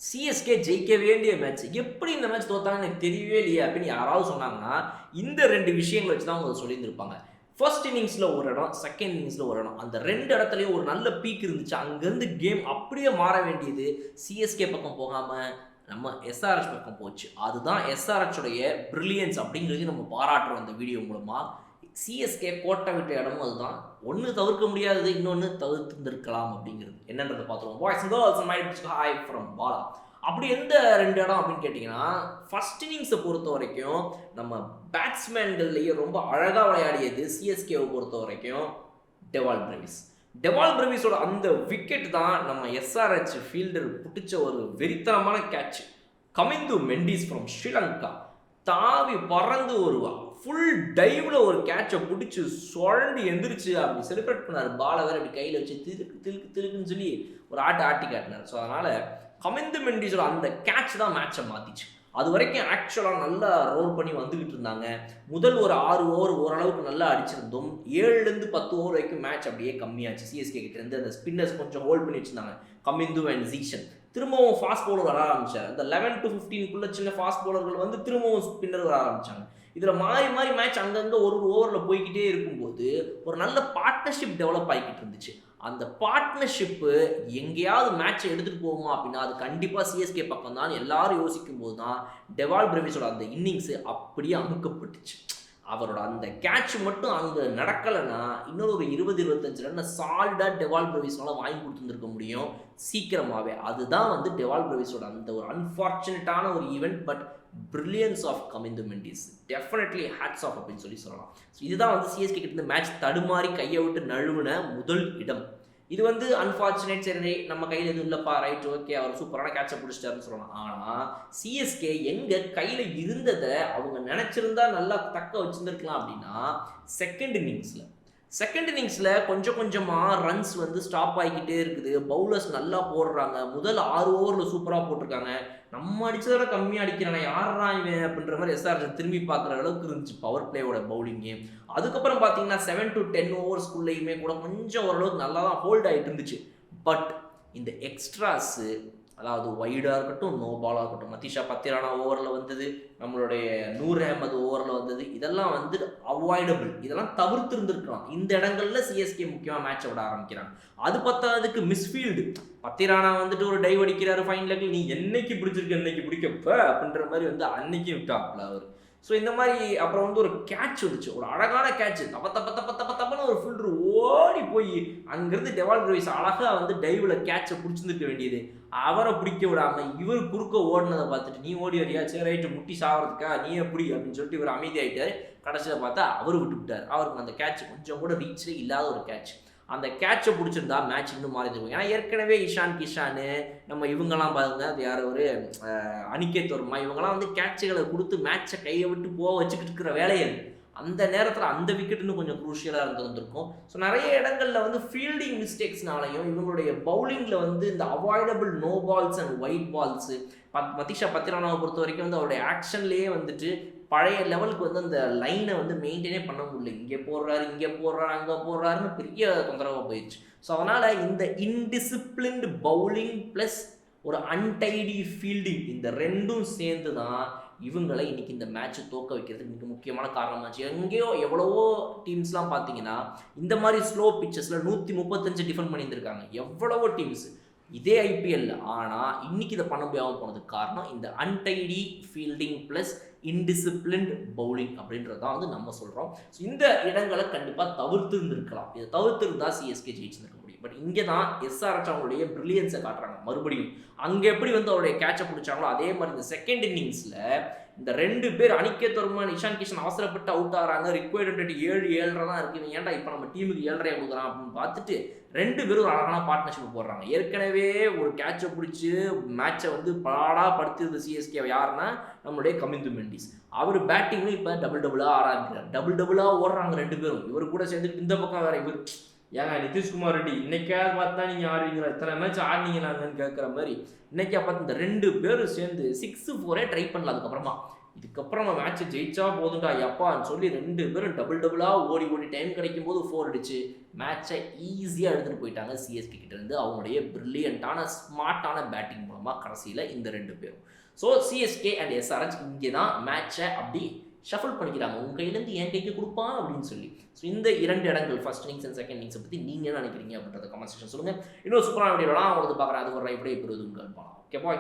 CSK ஜெயிக்க வேண்டிய match. எப்படி இந்த மேட்ச் தோத்தாங்கன்னு எனக்கு தெரியவே இல்லையே அப்படின்னு யாராவது சொன்னாங்கன்னா, இந்த 2 விஷயங்கள வச்சு தான் அவங்க சொல்லியிருந்திருப்பாங்க. ஃபர்ஸ்ட் இன்னிங்ஸ்ல ஒரு இடம், செகண்ட் இன்னிங்ஸ்ல ஒரு இடம். அந்த 2 இடத்துலயும் ஒரு நல்ல பீக் இருந்துச்சு. அங்கருந்து கேம் அப்படியே மாற வேண்டியது சிஎஸ்கே பக்கம் போகாம, நம்ம எஸ்ஆர்எச் பக்கம் போச்சு. அதுதான் எஸ்ஆர்எச் உடைய பிரில்லியன்ஸ் அப்படிங்கிறது நம்ம பாராட்டுறோம் இந்த வீடியோ மூலமா. சிஎஸ்கே கோட்டை விட்ட இடமும் அதுதான். ஒண்ணு தவிர்க்க முடியாதது, இன்னொன்னு தவிர்த்திருந்திருக்கலாம் அப்படிங்கிறது. என்னன்றத பார்த்துருவோம். Boys and girls my hi from Bala. அப்படி எந்த 2 இடம் அப்படின்னு கேட்டிங்கன்னா, ஃபர்ஸ்ட் இன்னிங்ஸை பொறுத்த வரைக்கும் நம்ம பேட்ஸ்மேன்கள்லேயே ரொம்ப அழகாக விளையாடியது சிஎஸ்கேவை பொறுத்த வரைக்கும் டெவால் பிரவிஸ். டெவால் பிரவிஸோட அந்த விக்கெட் தான் நம்ம எஸ்ஆர்எச் ஃபீல்டர் பிடிச்ச ஒரு வெறித்தனமான கேட்ச். கமிந்து மெண்டிஸ் ஃப்ரம் ஸ்ரீலங்கா தாவி பறந்து வருவா ஃபுல் டைவ்ல ஒரு கேட்சை பிடிச்சி சுழண்டு எந்திரிச்சு அப்படி செலிப்ரேட் பண்ணார். பாலை வேற அப்படி கையில் வச்சு திலுக்குன்னு சொல்லி ஒரு ஆட்டி காட்டினார். ஸோ அதனால கமிந்து மெண்டிஸோட அந்த கேட்ச் தான் மேட்சை மாத்திச்சு. அது வரைக்கும் ஆக்சுவலாக நல்லா ரோல் பண்ணி வந்துகிட்டு இருந்தாங்க. முதல் ஒரு 6 ஓவர் ஓரளவுக்கு நல்லா அடிச்சிருந்தோம். 7லேருந்து 10 ஓவர் வரைக்கும் மேட்ச் அப்படியே கம்மியாச்சு. சிஎஸ்கே கிட்ட இருந்து அந்த ஸ்பின்னர்ஸ் கொஞ்சம் ஹோல்ட் பண்ணி வச்சிருந்தாங்க, கமிந்து அண்ட் ஜீஷன். திரும்பவும் ஃபாஸ்ட் பவுலர் வர ஆரம்பிச்சார். அந்த 11 to 15 சின்ன ஃபாஸ்ட் பவுலர்கள் வந்து திரும்பவும் ஸ்பின்னர் வர ஆரம்பிச்சாங்க. இதில் மாறி மாறி மேட்ச் அங்கங்கே ஒரு ஓவரில் போய்கிட்டே இருக்கும்போது ஒரு நல்ல பார்ட்னர்ஷிப் டெவலப் ஆகிக்கிட்டு இருந்துச்சு. அந்த பார்ட்னர்ஷிப்பு எங்கேயாவது மேட்சை எடுத்துகிட்டு போகுமா அப்படின்னா அது கண்டிப்பாக சிஎஸ்கே பக்கம் தான் எல்லாரும் யோசிக்கும் போது தான் டெவால் பிரவிஸோட அந்த இன்னிங்ஸு அப்படியே அமுக்கப்பட்டுச்சு. அவரோட அந்த கேட்ச் மட்டும் அங்கே நடக்கலைன்னா இன்னொரு ஒரு 20-25 ரன் சாலிடாக டெவால் பிரவிஸ்னால வாங்கி கொடுத்துருந்துருக்க முடியும் சீக்கிரமாகவே. அதுதான் வந்து டெவால் பிரவிஸோட அந்த ஒரு அன்ஃபார்ச்சுனேட்டான ஒரு event. But brilliance of Kamindu Mendis, definitely hats off அப்படின்னு சொல்லலாம். ஸோ இதுதான் வந்து சிஎஸ்கே கிட்ட இருந்து மேட்ச் தடுமாறி கையை விட்டு நழுவுன முதல் இடம். இது வந்து அன்ஃபார்ச்சுனேட், சரி நம்ம கையில் எதுவும் இல்லைப்பா, ரைட் ஓகே அவர் சூப்பரான கேட்சை பிடிச்சிட்டாருன்னு சொல்லலாம். ஆனால் சிஎஸ்கே எங்கே கையில் இருந்ததை அவங்க நினச்சிருந்தா நல்லா தக்க வச்சுருந்துருக்கலாம் அப்படின்னா செகண்ட் இன்னிங்ஸில் கொஞ்சம் கொஞ்சமாக ரன்ஸ் வந்து ஸ்டாப் ஆகிக்கிட்டே இருக்குது. பவுலர்ஸ் நல்லா போடுறாங்க. முதல் 6 ஓவரில் சூப்பராக போட்டிருக்காங்க. நம்ம அடித்ததோட கம்மியாக அடிக்கிறானே யாரா இவன் அப்படின்ற மாதிரி எஸ்ஆர்எச் திரும்பி பார்க்குற அளவுக்கு இருந்துச்சு பவர் பிளேயோட பவுலிங்கே. அதுக்கப்புறம் பார்த்தீங்கன்னா 7 to 10 ஓவர்ஸ்குள்ளேயுமே கூட கொஞ்சம் ஓரளவுக்கு நல்லா தான் ஹோல்ட் ஆகிட்டு இருந்துச்சு. பட் இந்த எக்ஸ்ட்ராஸு, அதாவது வைடாக இருக்கட்டும், நோ பாலாக இருக்கட்டும், மதிஷா பத்திரானா ஓவரில் வந்தது, நம்மளுடைய நூர் அஹமது ஓவரில் வந்தது, இதெல்லாம் வந்து அவாய்டபிள். இதெல்லாம் தவிர்த்து இருந்திருக்கலாம். இந்த இடங்கள்ல சிஎஸ்கே முக்கியமாக மேட்சை விட ஆரம்பிக்கிறாங்க. அது பத்தாததுக்கு மிஸ்ஃபீல்டு. பத்திரானா வந்துட்டு ஒரு டைவ் அடிக்கிறாரு ஃபைன் லெக்கில், நீ என்னைக்கு பிடிச்சிருக்க என்னைக்கு பிடிக்கப்ப அப்படின்ற மாதிரி வந்து அன்னைக்கு விட்டாப்ல அவர். ஸோ இந்த மாதிரி அப்புறம் வந்து ஒரு கேட்ச் வந்துச்சு, ஒரு அழகான கேட்ச். தப்பன்னு ஒரு ஃபீல்டர் ஓடி போய் அங்கேருந்து டெவால் பிரவிஸ் அழகாக வந்து டைவில் கேட்சை பிடிச்சிருந்துக்க வேண்டியது. அவரை பிடிக்க விடாமல் இவர் குறுக்க ஓடினதை பார்த்துட்டு நீ ஓடி வரியா, சரி ரைட்டு முட்டி சாகிறதுக்கா நீயே பிடி அப்படின்னு சொல்லிட்டு இவர் அமைதியாகிட்டார். கடைசியில் பார்த்தா அவர் விட்டுவிட்டார். அவருக்கு அந்த கேட்ச் கொஞ்சம் கூட ரீச்சே இல்லாத ஒரு கேட்ச். அந்த கேட்சை பிடிச்சிருந்தா மேட்ச் இன்னும் மாறிடுவோம். ஏன்னா ஏற்கனவே இஷான் கிஷானு நம்ம இவங்கெல்லாம் பாருங்க, அது யார் ஒரு அனிகேத் வர்மா, இவங்கெல்லாம் வந்து கேட்சுகளை கொடுத்து மேட்சை கையை விட்டு போக வச்சுக்கிட்டு இருக்கிற வேலையை அந்த நேரத்தில் அந்த விக்கெட் இன்னும் கொஞ்சம் குரூஷியலாக இருந்திருக்கும். ஸோ நிறைய இடங்களில் வந்து ஃபீல்டிங் மிஸ்டேக்ஸ்னாலையும் இவங்களுடைய பவுலிங்கில் வந்து இந்த avoidable no balls and wide balls, Matheesha பத்திரானாவை பொறுத்த வரைக்கும் வந்து அவருடைய ஆக்ஷன்லேயே வந்துட்டு பழைய லெவலுக்கு வந்து அந்த லைனை வந்து மெயின்டைனே பண்ண முடியல. இங்கே போடுறாரு அங்கே போடுறாருன்னு பெரிய தொந்தரவாக போயிடுச்சு. ஸோ அதனால் இந்த இன்டிசிப்ளின்டு பவுலிங் ப்ளஸ் ஒரு அன்டைடி ஃபீல்டிங், இந்த ரெண்டும் சேர்ந்து தான் இவங்களை இன்னைக்கு இந்த மேட்சை தோக்க வைக்கிறதுக்கு மிக முக்கியமான காரணமாச்சு. எங்கேயோ எவ்வளவோ டீம்ஸ்லாம் பார்த்தீங்கன்னா இந்த மாதிரி ஸ்லோ பிச்சஸில் 135 டிஃபெண்ட் பண்ணியிருந்திருக்காங்க எவ்வளவோ டீம்ஸ் இதே ஐபிஎல்ல. ஆனால் இன்னைக்கு இதை பண்ண முடியாமல் போனதுக்கு காரணம் இந்த அன்டைடி ஃபீல்டிங் ப்ளஸ் இன்டிசிப்ளின்ட் பவுலிங் அப்படின்றது தான் வந்து நம்ம சொல்கிறோம். ஸோ இந்த இடங்களை கண்டிப்பாக தவிர்த்து இருந்திருக்கலாம். இதை தவிர்த்து இருந்தால் சிஎஸ்கே ஜெயிச்சிருக்க முடியும். பட் இங்கே தான் எஸ்ஆர்எச் அவங்களுடைய பிரில்லியன்ஸை காட்டுறாங்க மறுபடியும். அங்கே எப்படி வந்து அவருடைய கேட்சை பிடிச்சாங்களோ அதே மாதிரி இந்த செகண்ட் இன்னிங்ஸில் இந்த 2 பேர் அனிகேத் வர்மா, இஷான் கிஷன் அவசரப்பட்டு அவுட் ஆகிறாங்க. ரிக்வயர்ட் 7-7 தான் இருக்குது. ஏன்டா இப்போ நம்ம டீமுக்கு 7.5 கொடுக்குறான் அப்படின்னு பார்த்துட்டு 2 பேரும் ஒரு அழகான பார்ட்னர்ஷிப் போடுறாங்க. ஏற்கனவே ஒரு கேட்சை பிடிச்சி மேட்சை வந்து பாடாக படுத்துது சிஎஸ்கே யாருன்னா நம்மளுடைய கமிந்து மெண்டிஸ். அவர் பேட்டிங்கும் இப்போ டபுளாக ஆரம்பிக்கிறார். டபுளாக ஓடுறாங்க 2 பேரும். இவர் கூட சேர்ந்துட்டு இந்த பக்கம் வேற இவர் ஏங்க நிதிஷ்குமார் ரெட்டி இன்னைக்காவது பார்த்தா நீங்கள் ஆடுவீங்களா, இத்தனை மேட்ச் ஆடினீங்களாங்கன்னு கேட்குற மாதிரி இன்னைக்கா பார்த்து இந்த 2 பேரும் சேர்ந்து 6-4 ட்ரை பண்ணல. இதுக்கப்புறம் மேட்ச்சை ஜெயிச்சா போதுண்டா எப்பான்னு சொல்லி 2 பேரும் டபுளாக ஓடி டைம் கிடைக்கும் போது 4 அடிச்சு மேட்சை ஈஸியாக எடுத்துகிட்டு போயிட்டாங்க சிஎஸ்கே கிட்டேருந்து அவங்களுடைய பிரில்லியண்ட்டான ஸ்மார்ட்டான பேட்டிங் மூலமாக கடைசியில் இந்த 2 பேரும். ஸோ சிஎஸ்கே அண்ட் எஸ்ஆர்ஹெச் இங்கே தான் மேட்சை அப்படி ஷஃபிள் பண்ணிக்கிறாங்க, உங்கள் கையிலேருந்து என் கைக்கு கொடுப்பான் அப்படின்னு சொல்லி. ஸோ இந்த 2 இடங்கள் ஃபர்ஸ்ட் இன்னிங்ஸ் அண்ட் செகண்ட் இன்னிங்ஸை பற்றி நீங்கள் என்ன நினைக்கிறீங்க அப்படின்றத கமெண்ட் செக்ஷன் சொல்லுங்கள். இன்னொரு சூப்பரான வீடியோலாம் உங்களுக்கு பார்க்குறேன். அது ஒரு ரைட் இப்படி உங்கள் ஓகே பாய்.